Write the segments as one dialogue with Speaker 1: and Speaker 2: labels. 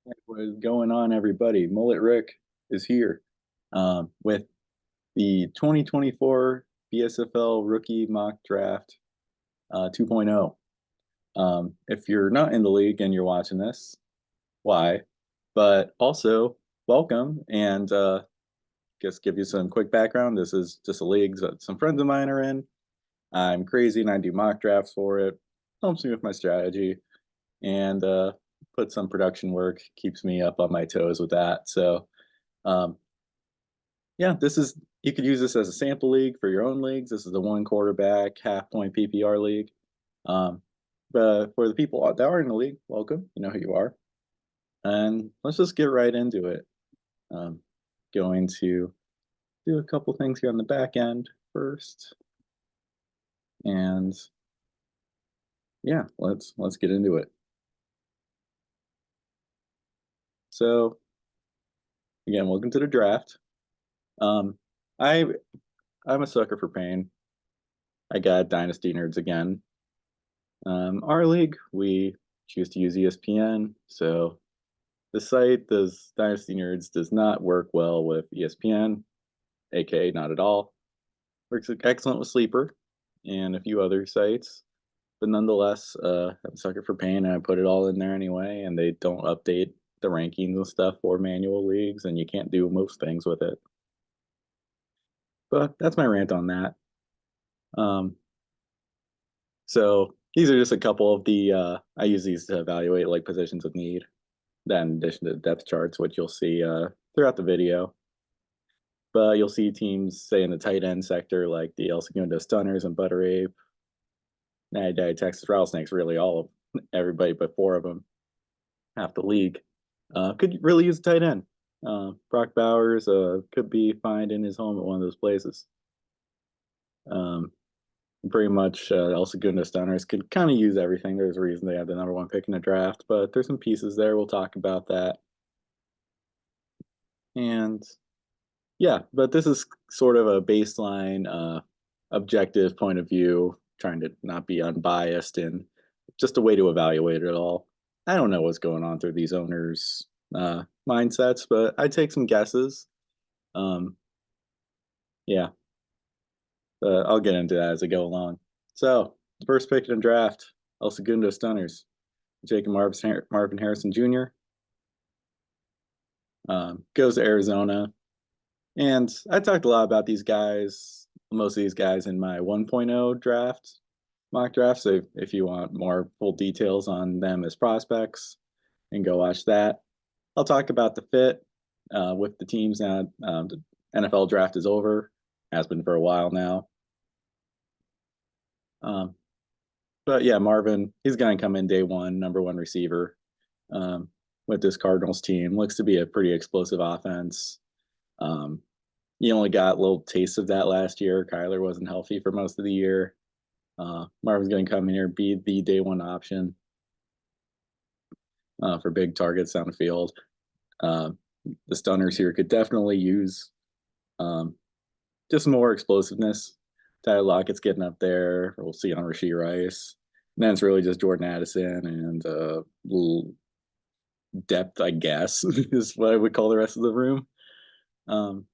Speaker 1: What is going on, everybody? Mullet Rick is here with the 2024 BSFL Rookie Mock Draft 2.0. If you're not in the league and you're watching this, why? But also, welcome and just give you some quick background. This is just a league that some friends of mine are in. I'm crazy and I do mock drafts for it. Helps me with my strategy and put some production work, keeps me up on my toes with that. So um, yeah, this is you could use this as a sample league for your own leagues. This is the one quarterback half point PPR league. Um, but for the people that are in the league, welcome. You know who you are, and let's just get right into it. Um, Going to do a couple things here on the back end first, and yeah, let's get into it. So again, welcome to the draft. Um, I I'm a sucker for pain. I got Dynasty nerds again. Our league, we choose to use ESPN. So the site does Dynasty Nerds does not work well with ESPN, aka not at all. Works excellent with Sleeper and a few other sites. But nonetheless, I'm a sucker for pain and I put it all in there anyway, and they don't update the rankings and stuff for manual leagues, and you can't do most things with it. But that's my rant on that. Um, so these are just a couple of the I use these to evaluate like positions of need. Then in addition to the depth charts, which you'll see throughout the video. But you'll see teams, say in the tight end sector, like the El Segundo Stunners and Butter Ape, Natty Daddy Texas Rattlesnakes, really all of everybody but four of them, half the league, could really use a tight end. Brock Bowers could be fined in his home at one of those places. Um, Pretty much El Segundo Stunners could kind of use everything. There's a reason they had the number one pick in the draft, but there's some pieces there. We'll talk about that. And yeah, but this is sort of a baseline, objective point of view, trying to not be unbiased and just a way to evaluate it all. I don't know what's going on through these owners' mindsets, but I take some guesses. Um, yeah, I'll get into that as I go along. So, the first pick in the draft, El Segundo Stunners, Jacob Marvin Harrison Jr. Goes to Arizona. And I talked a lot about these guys, most of these guys in my 1.0 draft, mock draft. So if you want more full details on them as prospects, and go watch that. I'll talk about the fit with the teams now. The NFL draft is over, has been for a while now. Um, but yeah, Marvin, he's going to come in day one, number one receiver um, with this Cardinals team. Looks to be a pretty explosive offense. Um, You only got little tastes of that last year. Kyler wasn't healthy for most of the year. Marvin's going to come in here, be the day one option for big targets down the field. Uh, the Stunners here could definitely use um, just more explosiveness. Tyler Lockett's getting up there. We'll see it on Rashee Rice. And then it's really just Jordan Addison and little depth, I guess, is what I would call the rest of the room. Um,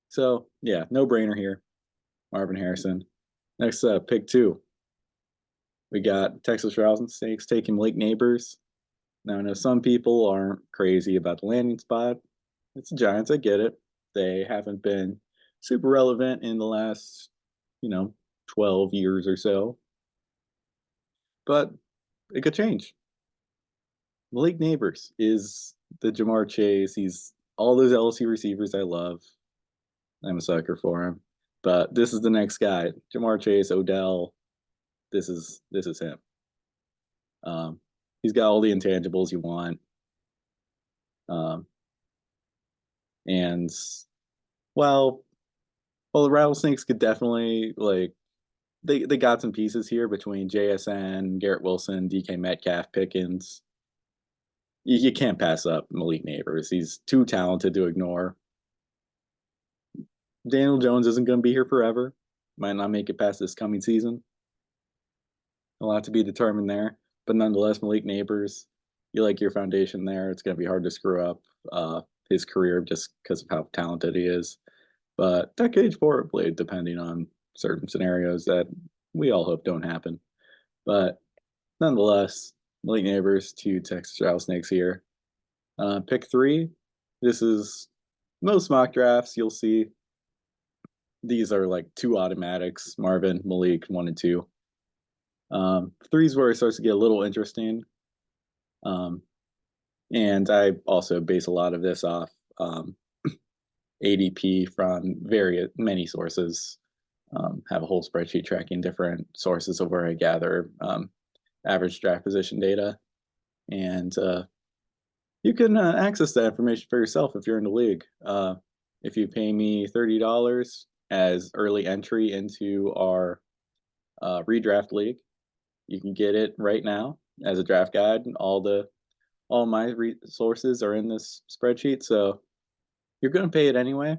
Speaker 1: so, yeah, no brainer here. Marvin Harrison. Next up, pick two. We got Texas Rattlesnakes taking Malik Neighbors. Now, I know some people aren't crazy about the landing spot. It's the Giants. I get it. They haven't been super relevant in the last, 12 years or so. But it could change. Malik Neighbors is the Jamar Chase. He's all those LSU receivers I love. I'm a sucker for him. But this is the next guy. Jamar Chase, Odell. This is him. Um, he's got all the intangibles you want. Um, and well, the Rattlesnakes could definitely like they got some pieces here between JSN, Garrett Wilson, DK Metcalf, Pickens. You can't pass up Malik Neighbors. He's too talented to ignore. Daniel Jones isn't going to be here forever. Might not make it past this coming season. A lot to be determined there. But nonetheless, Malik Neighbors, you like your foundation there. It's going to be hard to screw up his career just because of how talented he is. But decade forward played, depending on certain scenarios that we all hope don't happen. But nonetheless, Malik Neighbors to Texas Rattlesnakes here. Pick 3. This is most mock drafts. You'll see these are like 2 automatics: Marvin, Malik, 1 and 2. 3's where it starts to get a little interesting. And I also base a lot of this off ADP from many sources. Have a whole spreadsheet tracking different sources of where I gather average draft position data. And you can access that information for yourself if you're in the league. If you pay me $30 as early entry into our redraft league, you can get it right now as a draft guide. All my resources are in this spreadsheet, so you're going to pay it anyway.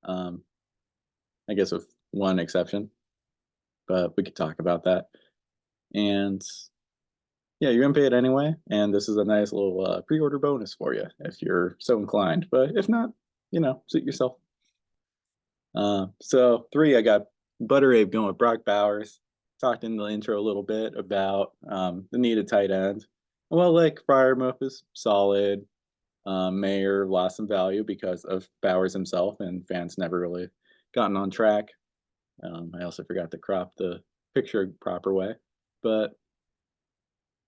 Speaker 1: I guess with one exception, but we could talk about that. And yeah, you're gonna pay it anyway, and this is a nice little pre-order bonus for you if you're so inclined. But if not, suit yourself. So 3, I got Butter Abe going with Brock Bowers. Talked in the intro a little bit about the need of tight end. Well, like Fryermuth is solid. Mayer lost some value because of Bowers himself, and fans never really gotten on track. I also forgot to crop the picture proper way, but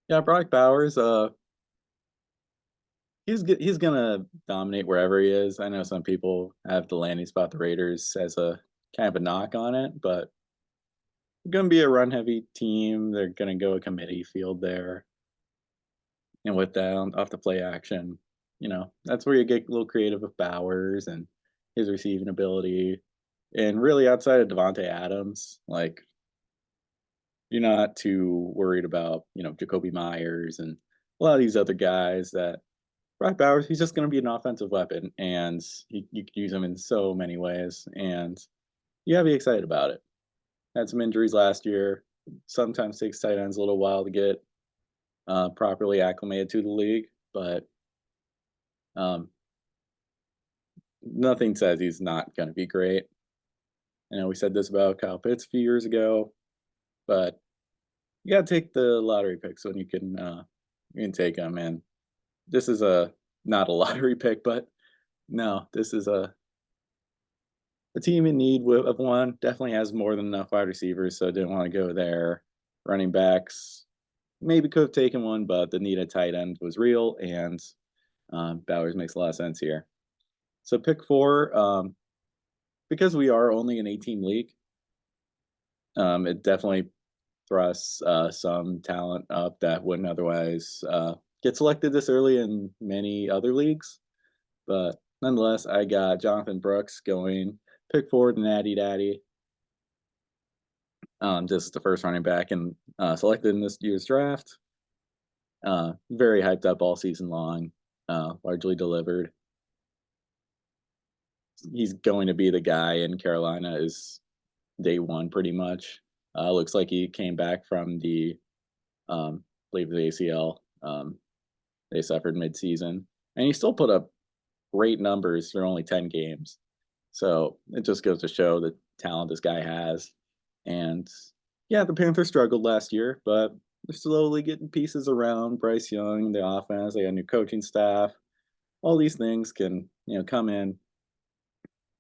Speaker 1: yeah, Brock Bowers, he's gonna dominate wherever he is. I know some people have the landing spot the Raiders as a kind of a knock on it, but it's gonna be a run heavy team. They're gonna go a committee field there, and with that off the play action, that's where you get a little creative with Bowers and his receiving ability. And really, outside of Devontae Adams, like, you're not too worried about, Jacoby Myers and a lot of these other guys that Brock Bowers, he's just going to be an offensive weapon, and you could use him in so many ways, and you gotta be excited about it. Had some injuries last year. Sometimes takes tight ends a little while to get properly acclimated to the league, but um, nothing says he's not going to be great. I know we said this about Kyle Pitts a few years ago, but you got to take the lottery picks when you can take them. And this is not a lottery pick, but no, this is a team in need of one. Definitely has more than enough wide receivers, so didn't want to go there. Running backs, maybe could have taken one, but the need of tight end was real, and Bowers makes a lot of sense here. So pick 4, because we are only an 18 league, it definitely thrusts some talent up that wouldn't otherwise get selected this early in many other leagues. But nonetheless, I got Jonathan Brooks going pick 4 to Natty Daddy. This is the first running back and selected in this year's draft. Very hyped up all season long, largely delivered. He's going to be the guy in Carolina is day one pretty much. Looks like he came back from the believe the ACL they suffered midseason, and he still put up great numbers for only 10 games. So it just goes to show the talent this guy has. And yeah, the Panthers struggled last year, but they're slowly getting pieces around Bryce Young, the offense. They got a new coaching staff. All these things can come in,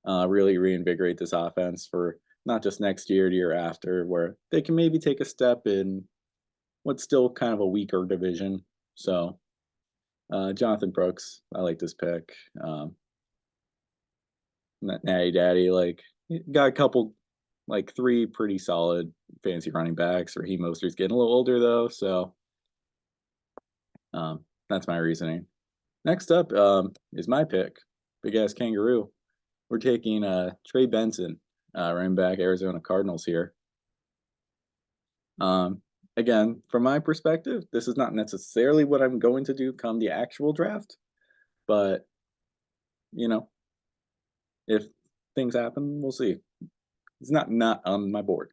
Speaker 1: really reinvigorate this offense for not just next year, the year after, where they can maybe take a step in what's still kind of a weaker division. So Jonathan Brooks, I like this pick. Natty Daddy, like, got a couple, like 3 pretty solid fancy running backs. Raheem Mostert's getting a little older though, so that's my reasoning. Next up is my pick, big ass kangaroo. We're taking Trey Benson, running back, Arizona Cardinals here. Again, from my perspective, this is not necessarily what I'm going to do come the actual draft, but if things happen, we'll see. It's not on my board.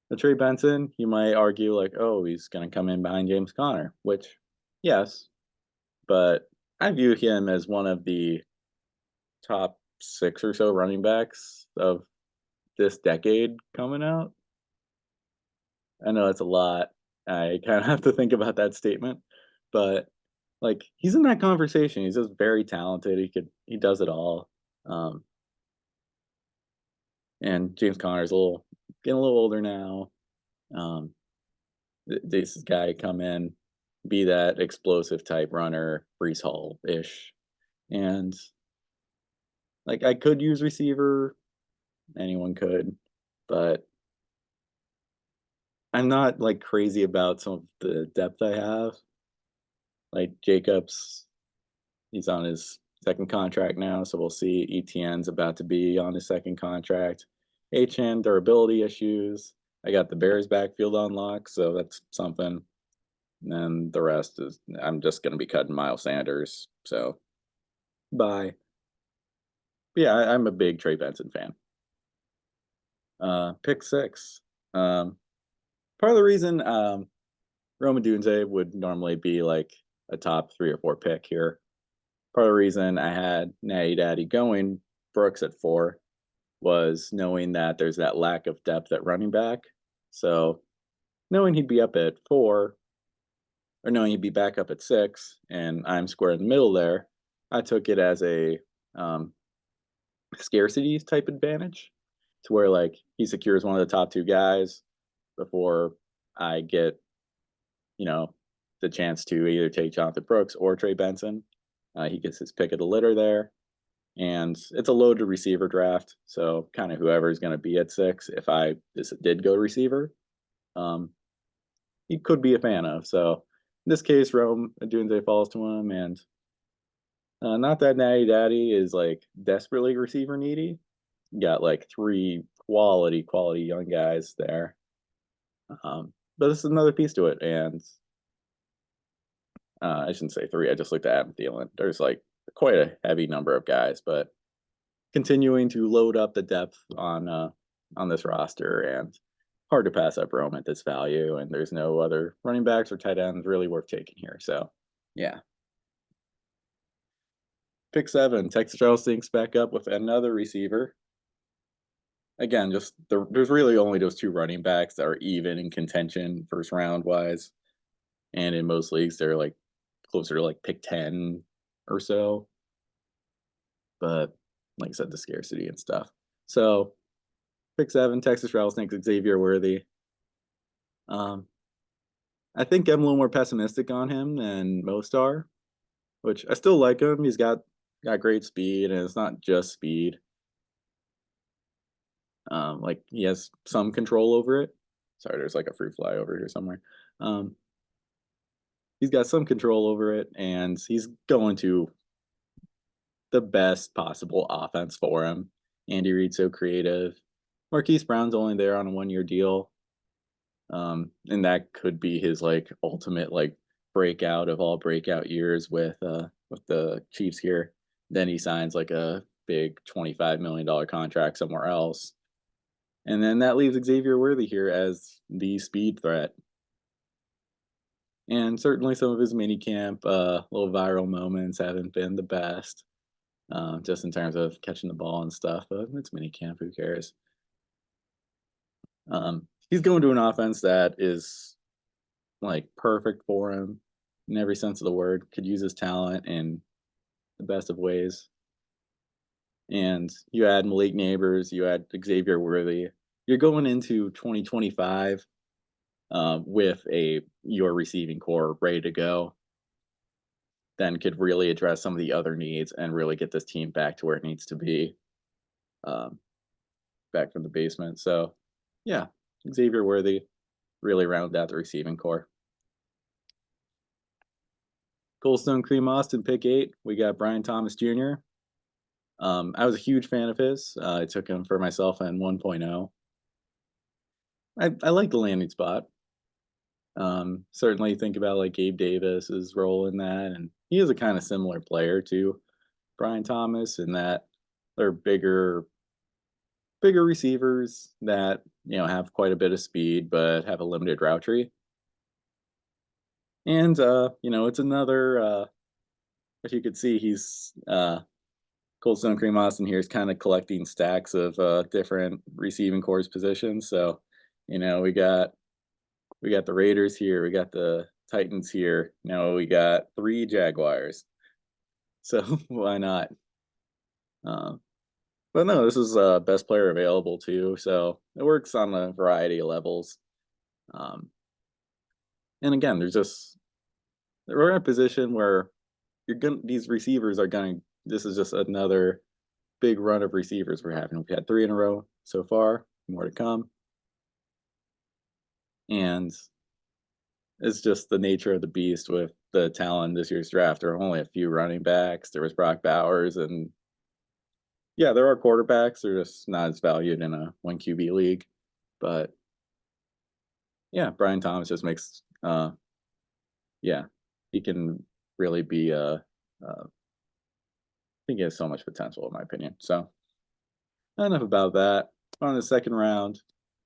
Speaker 1: The Trey Benson, you might argue like, oh, he's going to come in behind James Conner, which, yes, but I view him as one of the top 6 or so running backs of this decade coming out. I know it's a lot. I kind of have to think about that statement, but like he's in that conversation. He's just very talented. He does it all. Um, and James Conner's getting a little older now. Um, this guy come in, be that explosive type runner, Brees Hall ish, and like I could use receiver. Anyone could, but I'm not like crazy about some of the depth I have. Like Jacobs, he's on his second contract now, so we'll see. ETN's about to be on his second contract. HN durability issues. I got the Bears backfield on lock, so that's something. And then the rest is I'm just gonna be cutting Miles Sanders. So bye. But yeah, I'm a big Trey Benson fan. Pick 6. Um, part of the reason Rome Odunze would normally be like a top 3 or 4 pick here. Part of the reason I had Natty Daddy going Brooks at 4 was knowing that there's that lack of depth at running back. So knowing he'd be up at 4, or knowing he'd be back up at 6, and I'm square in the middle there, I took it as a scarcity type advantage to where like he secures one of the top 2 guys before I get, you know, the chance to either take Jonathan Brooks or Trey Benson. He gets his pick of the litter there. And it's a loaded receiver draft. So kind of whoever's going to be at 6, if I did go receiver, he could be a fan of. So in this case, Rome Odunze falls to him. And not that Natty Daddy is like desperately receiver needy. You got like 3 quality young guys there. But this is another piece to it. And I shouldn't say 3. I just looked at Adam Thielen. There's like quite a heavy number of guys, but continuing to load up the depth on this roster, and hard to pass up Rome at this value. And there's no other running backs or tight ends really worth taking here. So yeah. Pick 7, Texas Charles syncs back up with another receiver. Again, just there's really only those 2 running backs that are even in contention first round wise. And in most leagues, they're like closer to like pick 10 or so. But like I said, the scarcity and stuff. So pick 7, Texas Rattlesnakes, Xavier Worthy. I think I'm a little more pessimistic on him than most are, which I still like him. He's got great speed, and it's not just speed. Like he has some control over it. Sorry, there's like a fruit fly over here somewhere. He's got some control over it, and he's going to the best possible offense for him. Andy Reid's so creative. Marquise Brown's only there on a 1-year deal. And that could be his like ultimate like breakout of all breakout years with the Chiefs here. Then he signs like a big $25 million contract somewhere else. And then that leaves Xavier Worthy here as the speed threat. And certainly some of his mini camp little viral moments haven't been the best. Just in terms of catching the ball and stuff, but it's mini camp, who cares? He's going to an offense that is like perfect for him in every sense of the word. Could use his talent in the best of ways. And you add Malik Neighbors, you add Xavier Worthy. You're going into 2025 with your receiving core ready to go. Then could really address some of the other needs and really get this team back to where it needs to be, back from the basement. So, yeah, Xavier Worthy really round out the receiving core. Goldstone Cream Austin, pick 8. We got Brian Thomas Jr. I was a huge fan of his. I took him for myself in 1.0. I like the landing spot. Certainly think about like Gabe Davis's role in that, and he is a kind of similar player to Brian Thomas in that they're bigger, bigger receivers that have quite a bit of speed but have a limited route tree. And it's another as you could see, he's Cold Stone Cream Austin here is kind of collecting stacks of different receiving corps positions. So, we got the Raiders here, we got the Titans here. Now we got 3 Jaguars. So why not? Um, but no, this is best player available too. So it works on a variety of levels. Um, and again, we're in a position where these receivers are going. This is just another big run of receivers we're having. We've had 3 in a row so far, more to come. And it's just the nature of the beast with the talent in this year's draft. There are only a few running backs. There was Brock Bowers, and yeah, there are quarterbacks. They're just not as valued in a 1 QB league. But yeah, Brian Thomas just makes yeah, he can really be I think he has so much potential in my opinion. So enough about that. On the second round,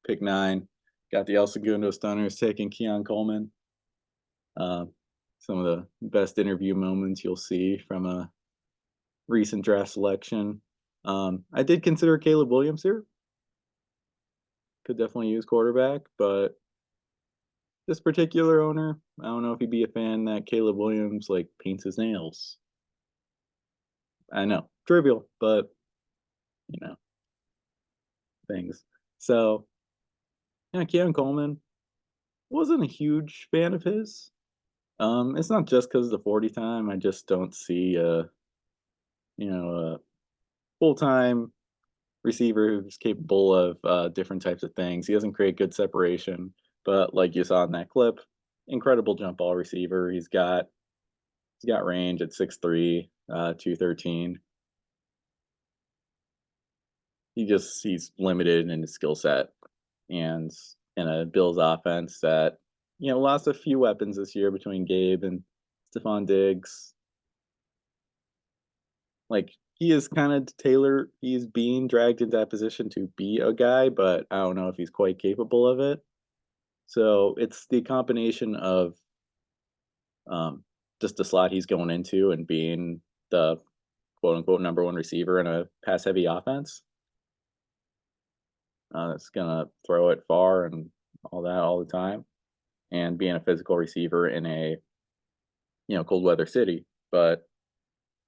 Speaker 1: pick 9, got the El Segundo Stunners taking Keon Coleman. Some of the best interview moments you'll see from a recent draft selection. I did consider Caleb Williams here. Could definitely use quarterback, but this particular owner, I don't know if he'd be a fan that Caleb Williams like paints his nails. I know, trivial, but you know, things. So yeah, Keon Coleman wasn't a huge fan of his. It's not just because of the 40 time. I just don't see a full time receiver who's capable of different types of things. He doesn't create good separation, but like you saw in that clip, incredible jump ball receiver. He's got range at 6'3", 213. He's limited in his skill set, and in a Bills offense that lost a few weapons this year between Gabe and Stephon Diggs. Like he is kind of Taylor. He's being dragged into that position to be a guy, but I don't know if he's quite capable of it. So it's the combination of um, just the slot he's going into and being the quote unquote number 1 receiver in a pass heavy offense. That's gonna throw it far and all that all the time, and being a physical receiver in a cold weather city. But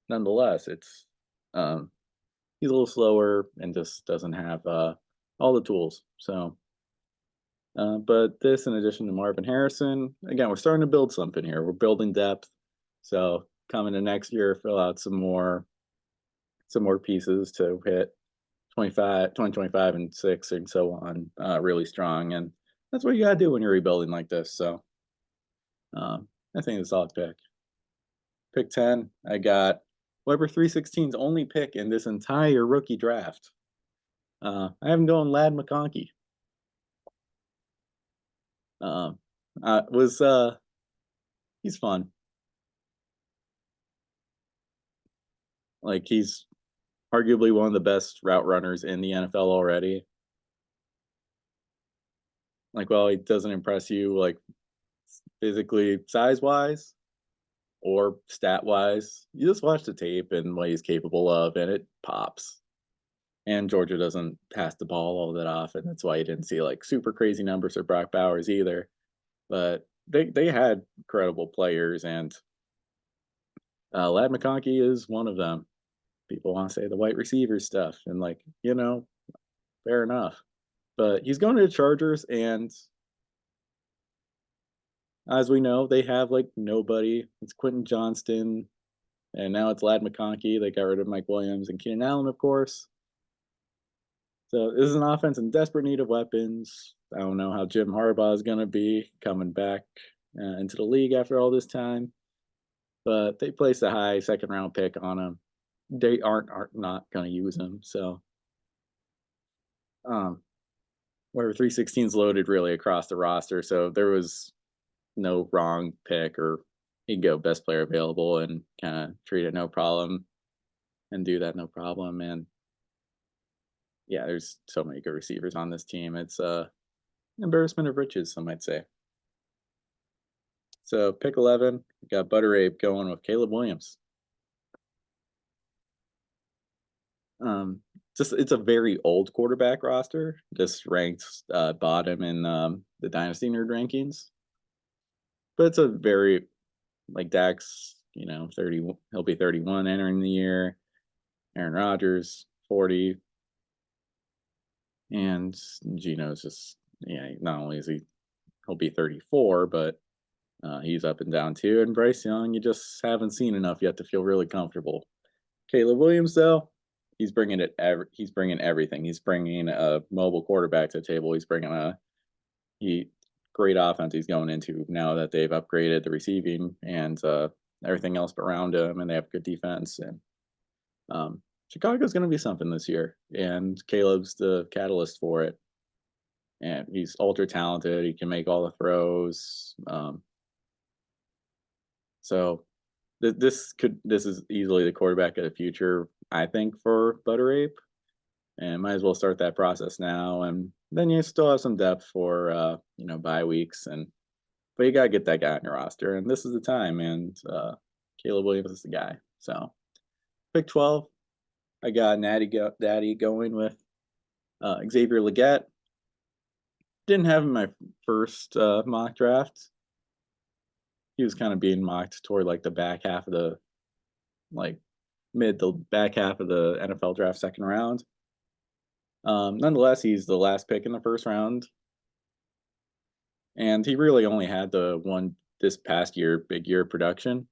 Speaker 1: nonetheless, it's he's a little slower and just doesn't have all the tools. So, but this, in addition to Marvin Harrison, again, we're starting to build something here. We're building depth. So coming to next year, fill out some more pieces to hit 2025 and 6 and so on really strong. And that's what you got to do when you're rebuilding like this. So I think it's a solid pick. Pick 10, I got Weber 316's only pick in this entire rookie draft. I have him going Lad McConkey. He's fun. Like he's arguably one of the best route runners in the NFL already. Like, well, he doesn't impress you like physically, size wise, or stat wise. You just watch the tape and what he's capable of, and it pops. And Georgia doesn't pass the ball all that often. That's why you didn't see like super crazy numbers for Brock Bowers either. But they had incredible players, and Lad McConkey is one of them. People want to say the white receiver stuff, and fair enough. But he's going to the Chargers, and as we know, they have like nobody. It's Quentin Johnston, and now it's Lad McConkey. They got rid of Mike Williams and Keenan Allen, of course. So this is an offense in desperate need of weapons. I don't know how Jim Harbaugh is going to be coming back into the league after all this time, but they placed a high second round pick on him. They aren't not going to use him. So, where 316 is loaded really across the roster, so there was no wrong pick, or you can go best player available and kind of treat it no problem and do that no problem. And yeah, there's so many good receivers on this team. It's embarrassment of riches, some might say. So pick 11, we got Butter Ape going with Caleb Williams. Um, just it's a very old quarterback roster, just ranked bottom in the Dynasty nerd rankings. But it's a very like Dak's, 30. He'll be 31 entering the year. Aaron Rodgers, 40, and Gino's just Not only is he'll be 34, but he's up and down too. And Bryce Young, you just haven't seen enough yet to feel really comfortable. Caleb Williams, though, he's bringing it. He's bringing everything. He's bringing a mobile quarterback to the table. He's bringing he great offense. He's going into now that they've upgraded the receiving and everything else around him, and they have good defense. And Chicago's going to be something this year, and Caleb's the catalyst for it. And he's ultra talented. He can make all the throws. So this is easily the quarterback of the future, I think, for Butter Ape, and might as well start that process now. And then you still have some depth for bye weeks, but you gotta get that guy on your roster, and this is the time. And Caleb Williams is the guy. So pick 12, I got Daddy going with Xavier Legette. Didn't have him in my first mock draft. He was kind of being mocked toward like the back half of the like mid to back half of the NFL draft, second round. Nonetheless, he's the last pick in the first round, and he really only had the one this past year, big year of production.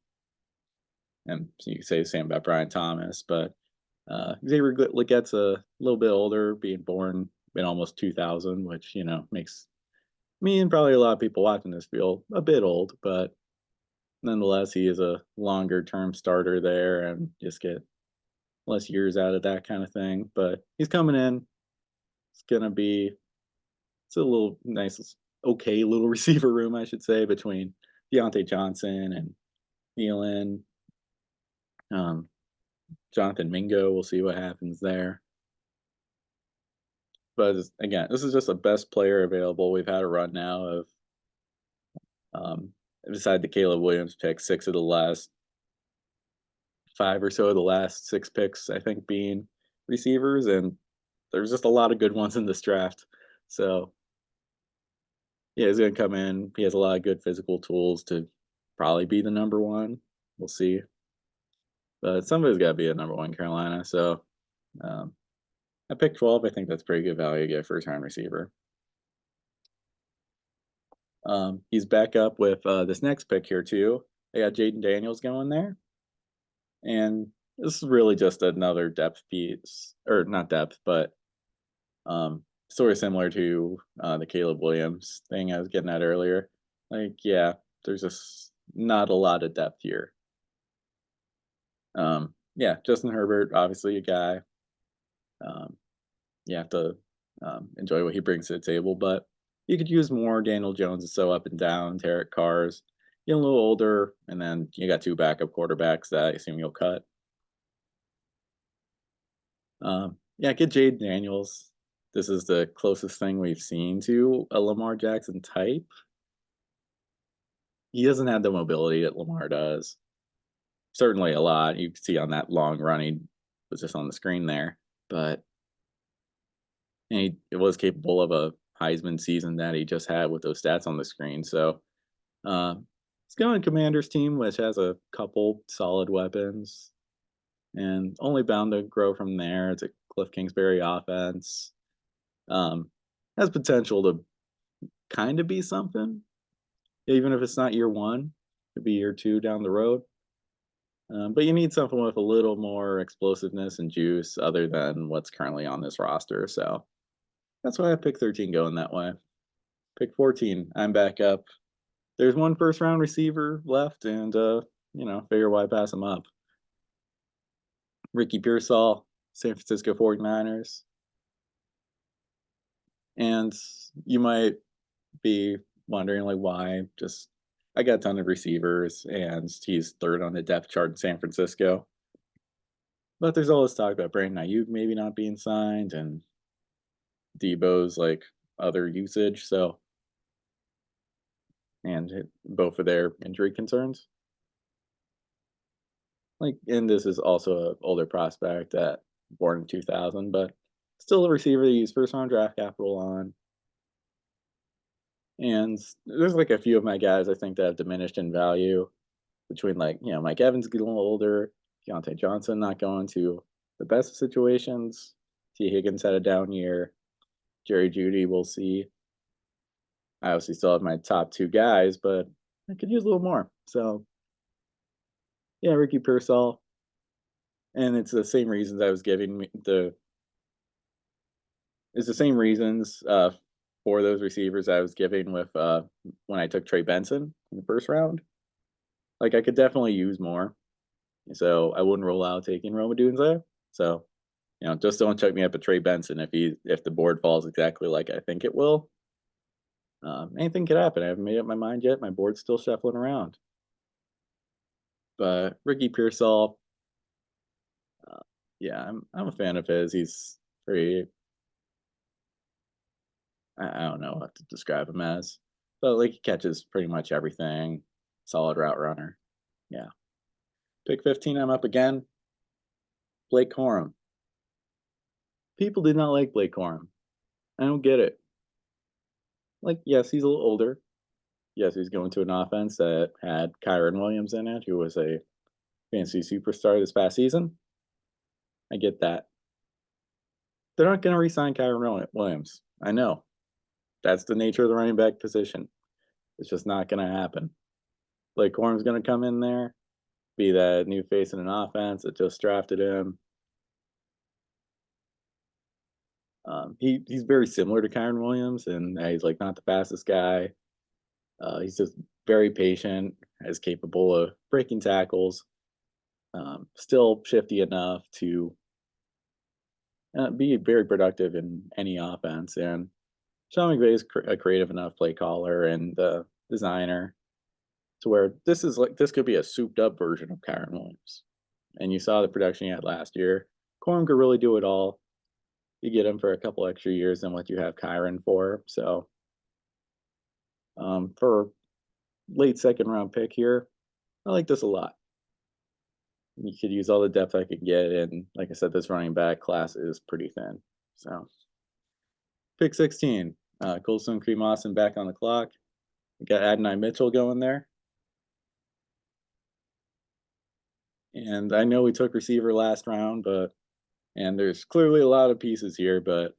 Speaker 1: And so you could say the same about Brian Thomas, but Xavier Legette's a little bit older, being born in almost 2000, which makes me and probably a lot of people watching this feel a bit old, but nonetheless, he is a longer term starter there and just get less years out of that kind of thing. But he's coming in. It's a little nice, okay little receiver room, I should say, between Deontay Johnson and Thielen. Jonathan Mingo, we'll see what happens there. But again, this is just the best player available. We've had a run now of, beside the Caleb Williams pick, 6 of the last 5 or so of the last 6 picks, I think, being receivers. And there's just a lot of good ones in this draft. So, yeah, he's going to come in. He has a lot of good physical tools to probably be the number one. We'll see. But somebody's got to be a number one in Carolina. So, I picked 12. I think that's pretty good value to get a first-round receiver. He's back up with this next pick here, too. They got Jaden Daniels going there. And this is really just another depth piece. Or not depth, but sort of similar to the Caleb Williams thing I was getting at earlier. Like, yeah, there's just not a lot of depth here. Yeah, Justin Herbert, obviously a guy. You have to enjoy what he brings to the table, but you could use more. Daniel Jones is so up and down. Derek Carr's getting a little older, and then you got 2 backup quarterbacks that I assume you'll cut. Yeah, get Jade Daniels. This is the closest thing we've seen to a Lamar Jackson type. He doesn't have the mobility that Lamar does. Certainly a lot. You can see on that long run, he was just on the screen there. But he was capable of a Heisman season that he just had with those stats on the screen. So he's going to Commanders team, which has a couple solid weapons and only bound to grow from there. It's a Cliff Kingsbury offense. Has potential to kind of be something, even if it's not year 1. It could be year 2 down the road. But you need something with a little more explosiveness and juice other than what's currently on this roster. So that's why I picked 13 going that way. Pick 14, I'm back up. There's one first-round receiver left, and, figure why pass him up. Ricky Pearsall, San Francisco 49ers. And you might be wondering, like, why? I got a ton of receivers, and he's 3rd on the depth chart in San Francisco. But there's all this talk about Brandon Ayuk maybe not being signed, and Debo's like other usage. So, and both of their injury concerns. Like, and this is also an older prospect that born in 2000, but still a receiver they use first round draft capital on. And there's like a few of my guys I think that have diminished in value between like, Mike Evans getting a little older, Deontay Johnson not going to the best of situations. T. Higgins had a down year. Jerry Judy, we'll see. I obviously still have my top two guys, but I could use a little more. So yeah, Ricky Pearsall. And it's the same reasons I was giving it's the same reasons for those receivers I was giving with when I took Trey Benson in the first round. Like I could definitely use more. So I wouldn't rule out taking Roma Dunze. So, just don't chuck me up at Trey Benson if the board falls exactly like I think it will. Anything could happen. I haven't made up my mind yet. My board's still shuffling around. But Ricky Pearsall, yeah, I'm a fan of his. He's very I don't know what to describe him as, but like he catches pretty much everything. Solid route runner. Yeah. Pick 15. I'm up again. Blake Corum. People did not like Blake Corum. I don't get it. Like, yes, he's a little older. Yes, he's going to an offense that had Kyron Williams in it, who was a fantasy superstar this past season. I get that. They're not going to re-sign Kyron Williams. I know. That's the nature of the running back position. It's just not going to happen. Blake Corum's going to come in there, be that new face in an offense that just drafted him. He's very similar to Kyron Williams, and he's like not the fastest guy. He's just very patient, is capable of breaking tackles, still shifty enough to be very productive in any offense. And Sean McVay is a creative enough play caller and designer to where this could be a souped up version of Kyron Williams. And you saw the production he had last year. Corum could really do it all. You get him for a couple extra years than what you have Kyron for. So for late second round pick here, I like this a lot. You could use all the depth I could get, and like I said, this running back class is pretty thin. So pick 16, Colson Cremosin back on the clock. We got Adonai Mitchell going there. And I know we took receiver last round, and there's clearly a lot of pieces here, but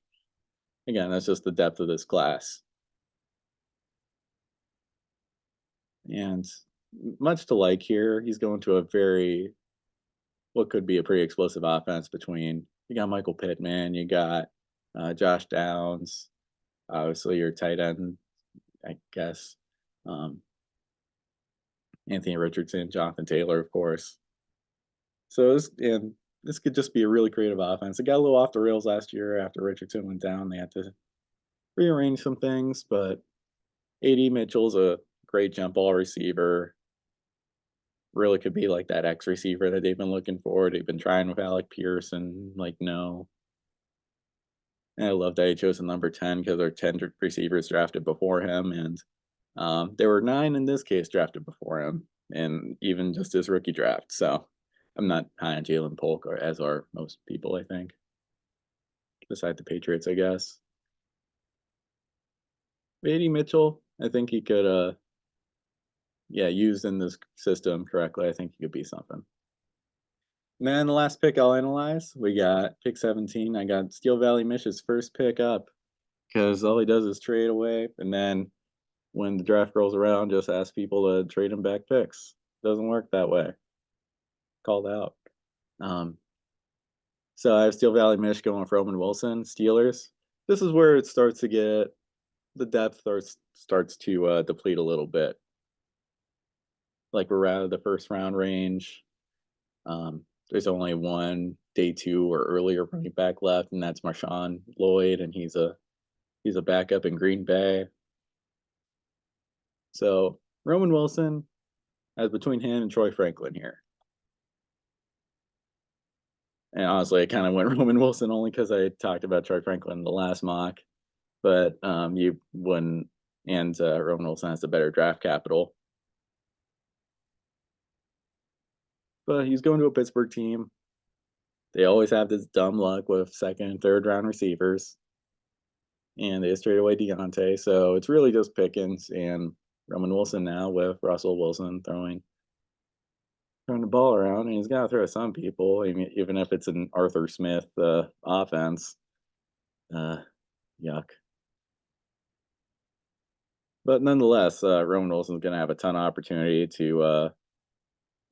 Speaker 1: again, that's just the depth of this class. And much to like here, he's going to what could be a pretty explosive offense between, you got Michael Pittman, you got Josh Downs, obviously your tight end, I guess, Anthony Richardson, Jonathan Taylor, of course. So this could just be a really creative offense. It got a little off the rails last year after Richardson went down. They had to rearrange some things, but AD Mitchell's a great jump ball receiver. Really could be like that X receiver that they've been looking for. They've been trying with Alec Pierce and like no. And I love that he chose the number 10 because there are 10 receivers drafted before him, and there were 9 in this case drafted before him, and even just his rookie draft. So I'm not high on Jalen Polk, or as are most people, I think, beside the Patriots, I guess. AD Mitchell, I think he could, used in this system correctly, I think he could be something. And then the last pick I'll analyze, we got pick 17. I got Steel Valley Mish's first pick up because all he does is trade away, and then when the draft rolls around, just ask people to trade him back picks. Doesn't work that way. Called out. So I have Steel Valley Mish going with Roman Wilson, Steelers. This is where it starts to get the depth starts to deplete a little bit. Like we're out of the first round range. There's only one day 2 or earlier running back left, and that's Marshawn Lloyd, and he's a backup in Green Bay. So Roman Wilson has between him and Troy Franklin here. And honestly, I kind of went Roman Wilson only because I talked about Troy Franklin in the last mock. But you wouldn't, and Roman Wilson has the better draft capital. But he's going to a Pittsburgh team. They always have this dumb luck with second and third round receivers. And they just traded away Deontay. So it's really just Pickens and Roman Wilson now with Russell Wilson throwing the ball around. And he's got to throw to some people, I mean, even if it's an Arthur Smith offense. Yuck. But nonetheless, Roman Wilson's going to have a ton of opportunity to,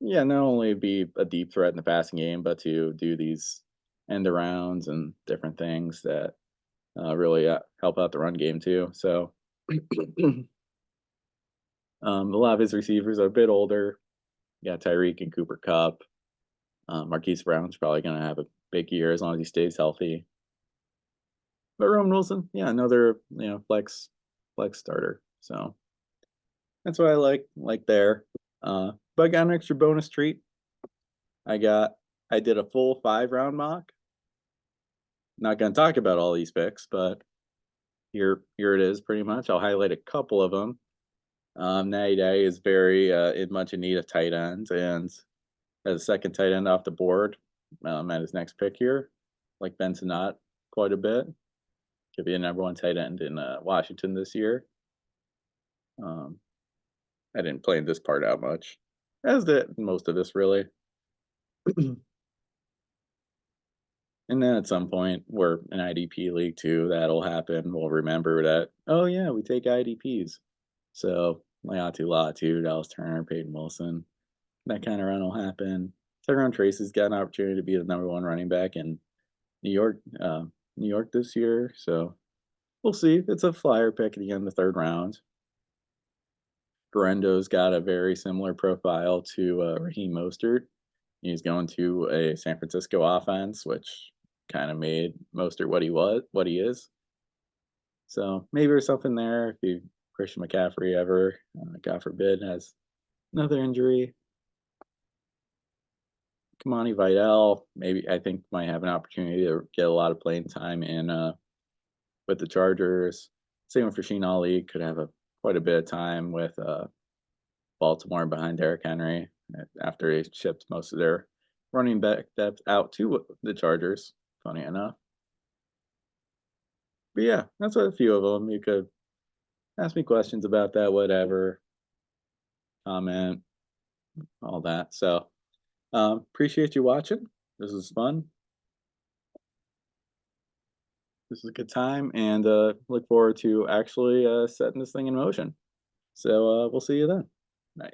Speaker 1: not only be a deep threat in the passing game, but to do these end arounds and different things that really help out the run game too. So a lot of his receivers are a bit older. Yeah, Tyreek and Cooper Kupp. Marquise Brown's probably going to have a big year as long as he stays healthy. But Roman Wilson, yeah, another flex starter. So that's what I like there. But I got an extra bonus treat. I did a full 5-round mock. Not going to talk about all these picks, but here it is pretty much. I'll highlight a couple of them. Natty Day is very much in need of tight ends and has a second tight end off the board at his next pick here. Like Benson Not quite a bit. Could be a number 1 tight end in Washington this year. I didn't plan this part out much, as did most of this really. And then at some point, we're an IDP league too. That'll happen. We'll remember that. Oh yeah, we take IDPs. So Latu, Dallas Turner, Peyton Wilson, that kind of run will happen. Tyrone Tracy's got an opportunity to be the number 1 running back in New York this year. So we'll see. It's a flyer pick at the end of the 3rd round. Garendo's got a very similar profile to Raheem Mostert. He's going to a San Francisco offense, which kind of made Mostert what he is. So maybe there's something there if Christian McCaffrey ever, God forbid, has another injury. Kamani Vidal, maybe I think might have an opportunity to get a lot of playing time in with the Chargers. Same with Rasheen Ali, could have quite a bit of time with Baltimore behind Derrick Henry after they shipped most of their running back depth out to the Chargers, funny enough. But yeah, that's what a few of them. You could ask me questions about that, whatever, comment, all that. So appreciate you watching. This was fun. This is a good time, and look forward to actually setting this thing in motion. So we'll see you then. Bye.